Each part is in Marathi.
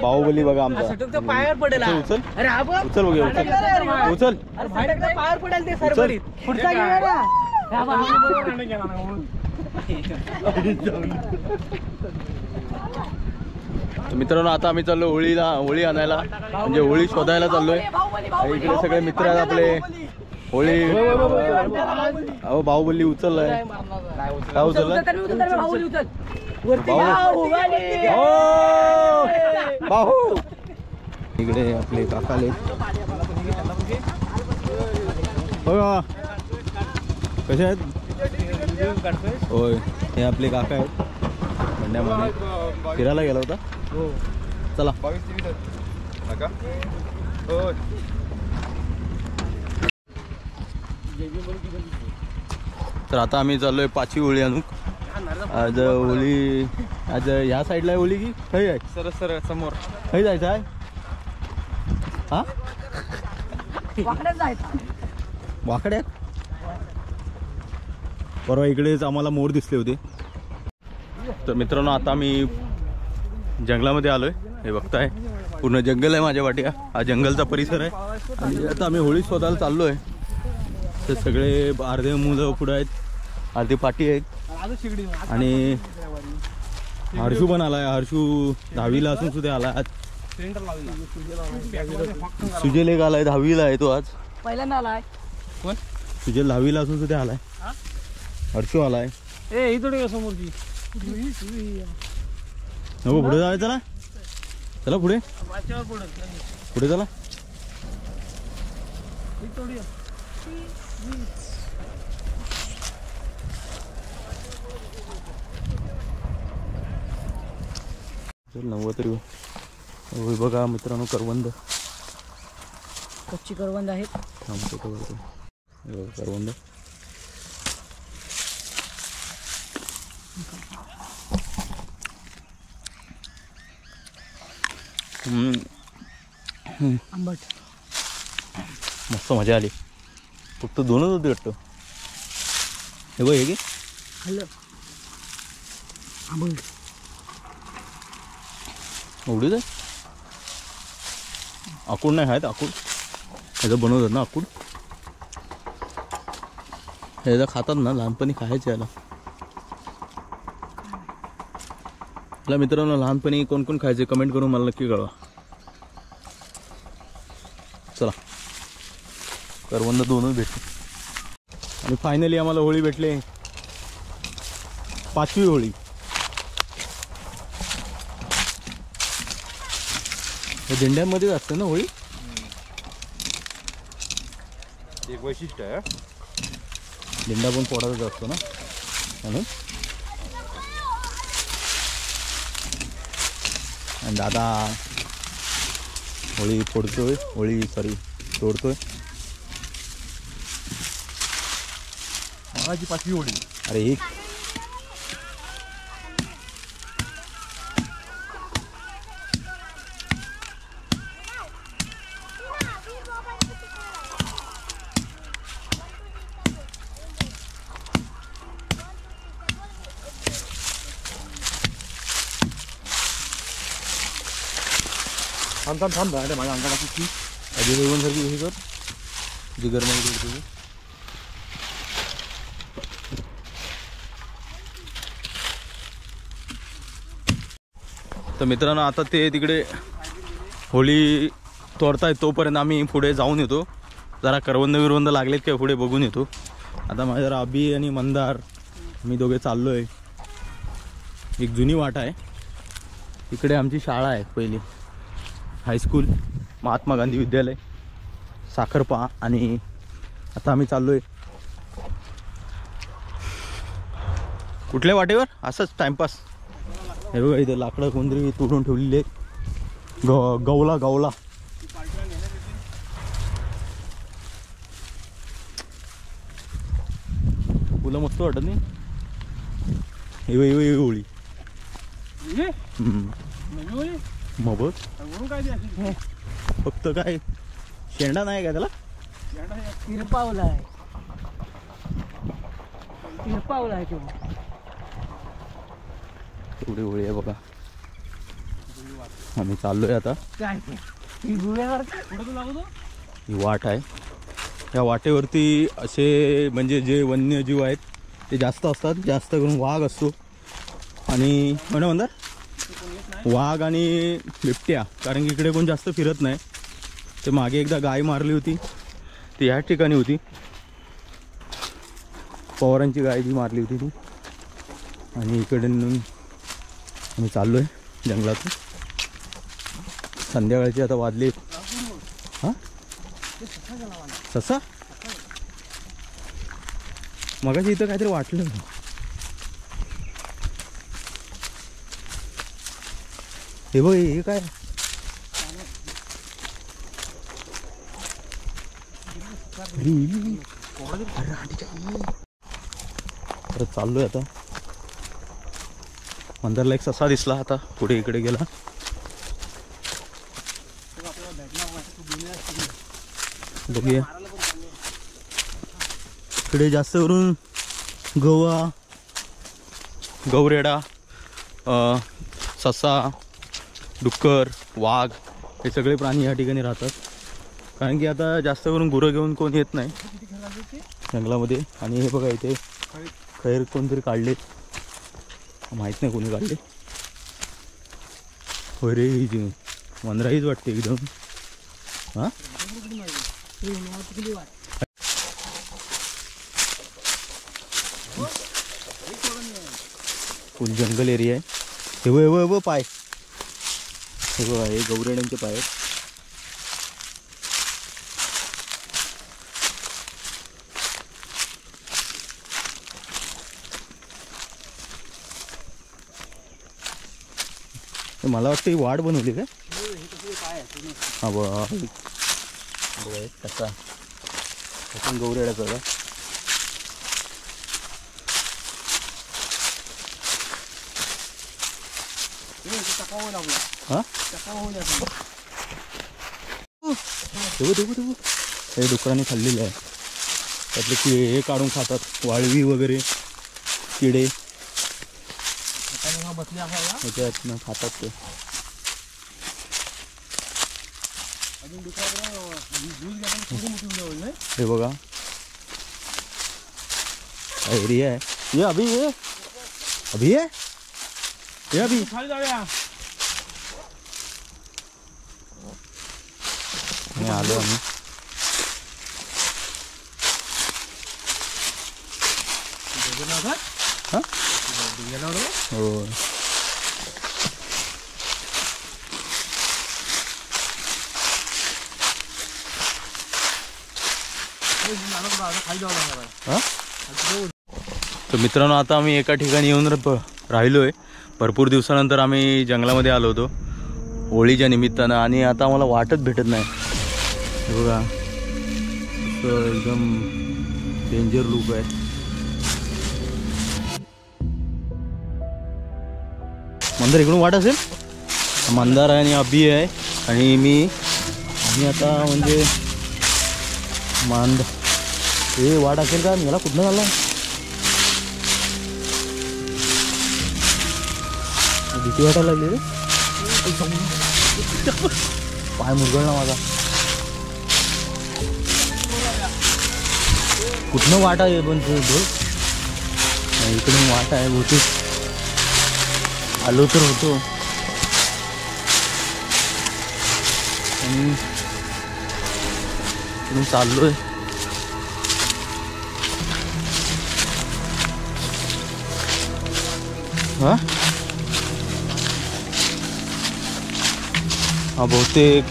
बाहुबली बघा आमचा पायावर पडेल. उचल अरे हा बघ. उचल बघ उचल पायावर पडेल ते सरबरीत. पुढचा घेऊया ना. मित्रांनो आता आम्ही चाललो होळी आणायला, म्हणजे होळी शोधायला चाललोय. इकडे सगळे मित्र आहेत आपले. होळी अहो बाहुबली उचललाय. काय उचललाय बाहू. इकडे आपले काकाले बघा कसे आहेत. होय हे आपले काका आहेत. मंड्यामध्ये फिरायला गेला होता. चला तर आता आम्ही चाललोय पाचवी होळी आणू. आज होळी आज ह्या साईडला आहे होळी की खरी आहे. सर समोर खरी जायचं आहे. हा वाकड्यात परवा इकडेच आम्हाला मोर दिसले होते. तर मित्रांनो आता आम्ही जंगलामध्ये आलोय. हे बघताय पूर्ण जंगल आहे माझ्या वाट्या. हा जंगलचा परिसर आहे आणि आता आम्ही होळी शोधायला चाललोय. तर सगळे अर्धे मुलं पुढे आहेत, अर्धे पाठी आहेत. आणि हर्षू पण आलाय. हर्षू 10वीला असून सुद्धा आलाय. सुजल एक आलाय 10वीला आहे तो. आज पहिल्यांदा आलाय. कोण सुजल 10वीला असून सुद्धा आलाय. हर्षू आलाय. ही थोडी समोरची नको पुढे जायचं. चला चला पुढे पुढे चला. नव्वद तरी बघा मित्रांनो करवंद. कच्ची करवंद आहेत. करवंद आंबट मस्त मजा आली. फक्त दोनच होते वाटतं. हे बघ हे की खाल्लं आंबट एवढीच आहे. आकूड नाही खायत. आकूड ह्याचं बनवतात ना आकूड. ह्याचं खातात ना लहानपणी खायचं. याला आपल्या मित्रांनो लहानपणी कोण कोण खायचे कमेंट करून मला नक्की कळवा. चला करवंद दोनच भेटले आणि फायनली आम्हाला होळी भेटले. पाचवी होळी. हे दिंड्यांमध्येच असते ना होळी. एक वैशिष्ट्य आहे. दिंडा पण फोडायचा असतो ना म्हणून. आणि दादा होळी फोडतोय. होळी सॉरी तोडतोय. माझी पाचवी होळी. अरे एक थांब माझ्या अंगाला आधी जेवण सारखी कशी कर जी गरमाई करतो. तर मित्रांनो आता ते तिकडे होळी तोडतायत तोपर्यंत आम्ही पुढे जाऊन येतो. जरा करवंद विरवंद लागलेत काय पुढे बघून येतो. आता माझ्या जरा अभि आणि मंदार मी दोघे चाललो आहे. एक जुनी वाट आहे. इकडे आमची शाळा आहे पहिली हायस्कूल महात्मा गांधी विद्यालय साखरपा. आणि आता आम्ही चाललो आहे कुठल्या वाटेवर असंच टाइमपास. हे बघा इथे लाकडं कोणतरी तोडून ठेवलेली आहेत. गवला फुलं मस्त वाटत नाही. हे होळी मग बघ फक्त काय शेंडा नाही का त्याला. तिरपावला आहे. तिरपावला आहे तो. एवढी होळी आहे बघा. आम्ही चाललोय आता. काय ही गुळ्यासारखं कुठं तू लागतो. ही वाट आहे. या वाटेवरती असे म्हणजे जे वन्यजीव आहेत ते जास्त असतात. जास्त करून वाघ असतो आणि म्हणतात वाघ आणि बिबट्या, कारण की इकडे कोण जास्त फिरत नाही. ते मागे एकदा गाय मारली होती ती ह्याच ठिकाणी होती. पवारांची गाय जी मारली होती ती. आणि इकडे आम्ही चाललो आहे जंगलातून. संध्याकाळची आता वाजली. हां ससा मगाशी इथं काहीतरी वाटलं. हे बघ हे काय परत चाललोय आता. मंदिरला एक ससा दिसला. आता पुढे इकडे गेला. बघूया इकडे जास्त करून गवा, गौरेडा, ससा, डुक्कर, वाघ हे सगळे प्राणी या ठिकाणी राहतात. कारण की आता जास्त करून गुरं घेऊन कोण येत नाही जंगलामध्ये. आणि हे बघा इथे खैर कोणतरी काढले, माहीत नाही कोणी काढले. होय रे ही वनराईच वाटते एकदम. हां फुल जंगल एरिया आहे. हे बघ पाय, हे बघा हे गौरेड्यांचे पाय आहेत. मला वाटतं ही वाट बनवली काय. हा बघा कसा आपण गौरेड्याचा का. हां हे डुकरांनी खाल्लेले आहे. त्यातले किडे हे काढून खातात. वाळवी वगैरे किडे त्याच्यातनं खातात ते. हे बघा एरिया आहे. ये अभी ये अभी ये ये अभी आलो आम्ही. हां हो तर मित्रांनो आता आम्ही एका ठिकाणी येऊन राहिलो आहे. भरपूर दिवसानंतर आम्ही जंगलामध्ये आलो होतो होळीच्या निमित्तानं. आणि आता आम्हाला वाटच भेटत नाही. हे बघा एकदम डेंजर लूक आहे. मंदार इकडून वाट असेल. मंदार आहे आणि अभि आहे आणि आम्ही आता म्हणजे हे वाट असेल का. मला कुठनं झाला भीती वाटायला लागली रे. पाय मुरगळला माझा. कुठनं वाट आहे पण इकडून वाट आहे बहुतेक. आलो तर होतो आणि इकडून चाललोय. हा हा बहुतेक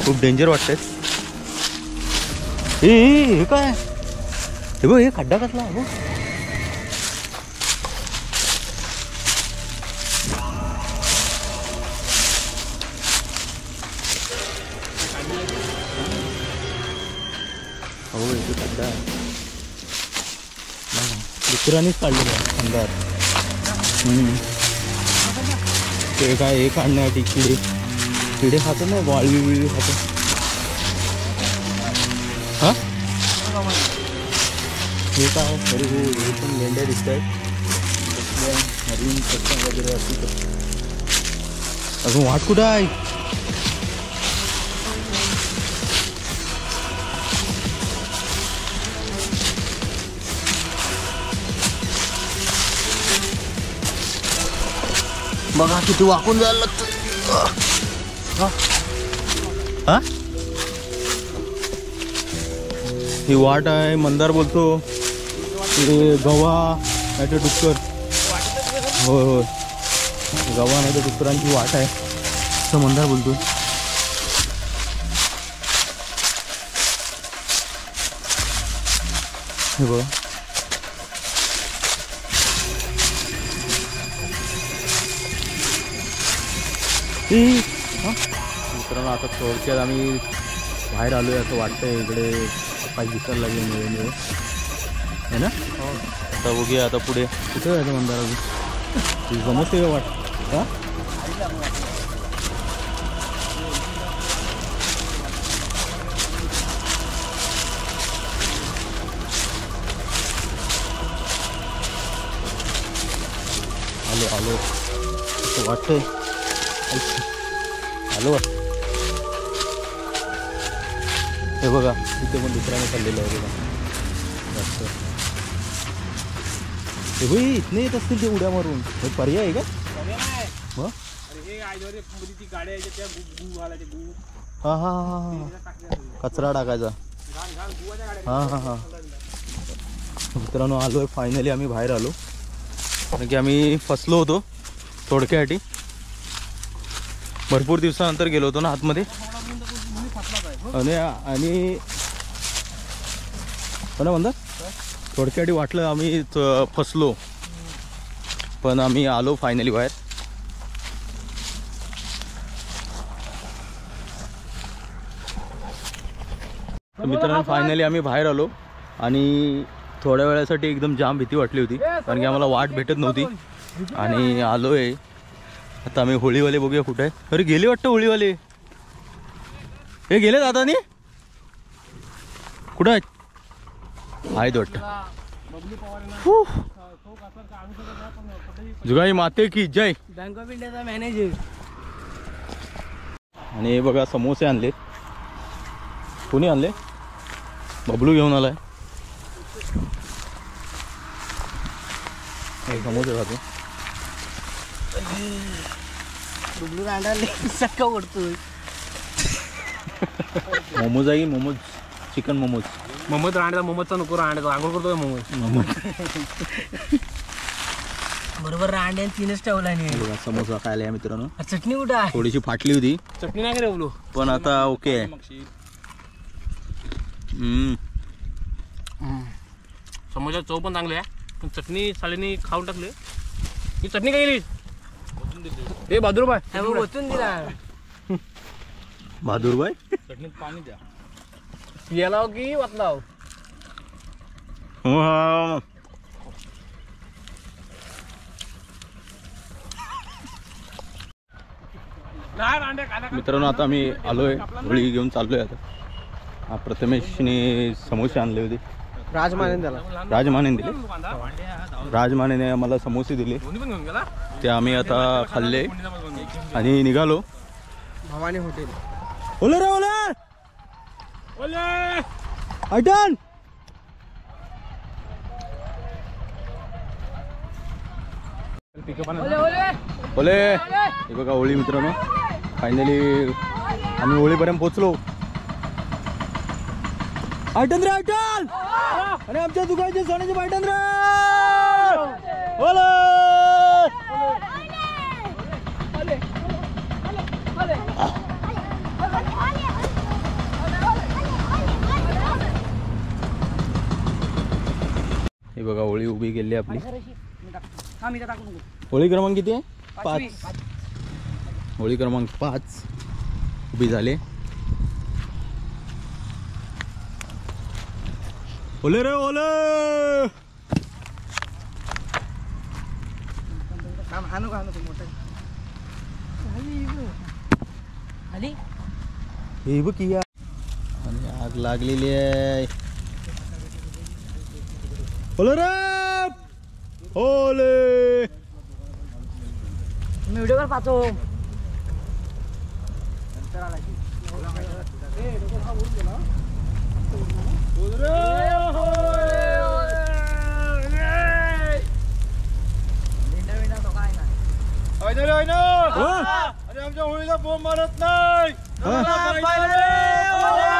खूप डेंजर वाटतंय. हे काय हे बघ हे खड्डा कसला हो. हो इथे खड्डा दुसऱ्यानेच काढलेलं आहे अंधार. ते काय हे काढण्यासाठी किडे खातात ना वाळवी बिळवी खातात. हां हे काय अरे हे पण मेंढ्या दिसत आहेत. नवीन कस्टम वगैरे असू शकतो. अजून वाट कुठं आहे? बघा किती वाकून जायला लागतं. हा ही वाट आहे. मंदार बोलतो ते गवा नाही तर डुक्कर. होय होय गवा नाही तर डुक्करांची वाट आहे असं मंदार बोलतो. हे बघ मित्रांनो आता थोडक्यात आम्ही बाहेर आलोय असं वाटतंय. इकडे काही दिसायला लागेल मिळे है ना. आता बघूया आता पुढे कुठे जायचं मंदार. अजून जमते का वाट. हा आलो आलो असं वाटतंय. आलो हे बघा तिथे पण दुसऱ्याने चाललेलं आहे बघा. जास्त हे होई इथने येत असतील ते उड्या मारून. हे पर्याय आहे का. मग हा हा हा हा कचरा टाकायचा. हां हां हां मित्रांनो आलो आहे फायनली. आम्ही बाहेर आलो कारण की आम्ही फसलो होतो थोडक्यासाठी. भरपूर दिवसानंतर गेलो होतो ना आतमध्ये. आणि ना म्हणतात थोडक्यासाठी वाटलं आम्ही फसलो पण आम्ही आलो फायनली बाहेर. मित्रांनो फायनली आम्ही बाहेर आलो आणि थोड्या वेळासाठी एकदम जाम भीती वाटली होती कारण की आम्हाला वाट भेटत नव्हती. आणि आलोय आता आम्ही. होळीवाले बघूया कुठे आहे. अरे गेले वाटतं होळीवाले. हे गेले दादानी कुठं आहेत वाटतं. जुगाई माते की जय. बँक ऑफ इंडियाचा मॅनेजर. आणि हे बघा समोसे आणले. कोणी आणले. बबलू घेऊन आलाय. समोसे खातो. बबलू रांडाले सक्का ओढतोय. मोमोज आहे. मोमोज चिकन मोमोज. मोमोज रांडाचा मोमोजचा नको. रांडाचा आंघोळ करतोय मोमोज. बरोबर रांड्या तीनच ठेवला नाही. समोसा खायला या मित्रांनो. चटणी कुठं आहे. थोडीशी फाटली होती चटणी नाही का बोलू पण आता ओके आहे. समोसा चव पण चांगली आहे पण चटणी सालीनी खाऊन टाकली. ही चटणी काय गेली. ए बहादूरबाई ओतून दिला. बहादूरबाई चटणीत पाणी द्या. यालाव की वातलाव. मित्रांनो आता आम्ही आलोय. होळी घेऊन चाललोय आता. हा प्रथमेशने समोसे आणले होते. राजमाने त्याला राजमाने दिले. राजमानेने आम्हाला समोसे दिले ते आम्ही आता खाल्ले आणि निघालो. भवानी हॉटेल. ओले रे ओले आयटन. ओले हे बघा होळी मित्रांनो. फायनली आम्ही होळीपर्यंत पोचलो. आयटन रे आयटन. आणि आमच्या दुकानाचे सोन्याचे आयटन रे. ओले हे बघा होळी उभी केली आपली. होळी क्रमांक किती आहे. 5. होळी क्रमांक 5 उभी झाले. ओले रे ओले. हे बघ किया आणि आग लागलेली आहे. ओले रे ओले. मी व्हिडिओ पाहतो. अरे आमच्या होळीला बोंब मारत नाही. हा?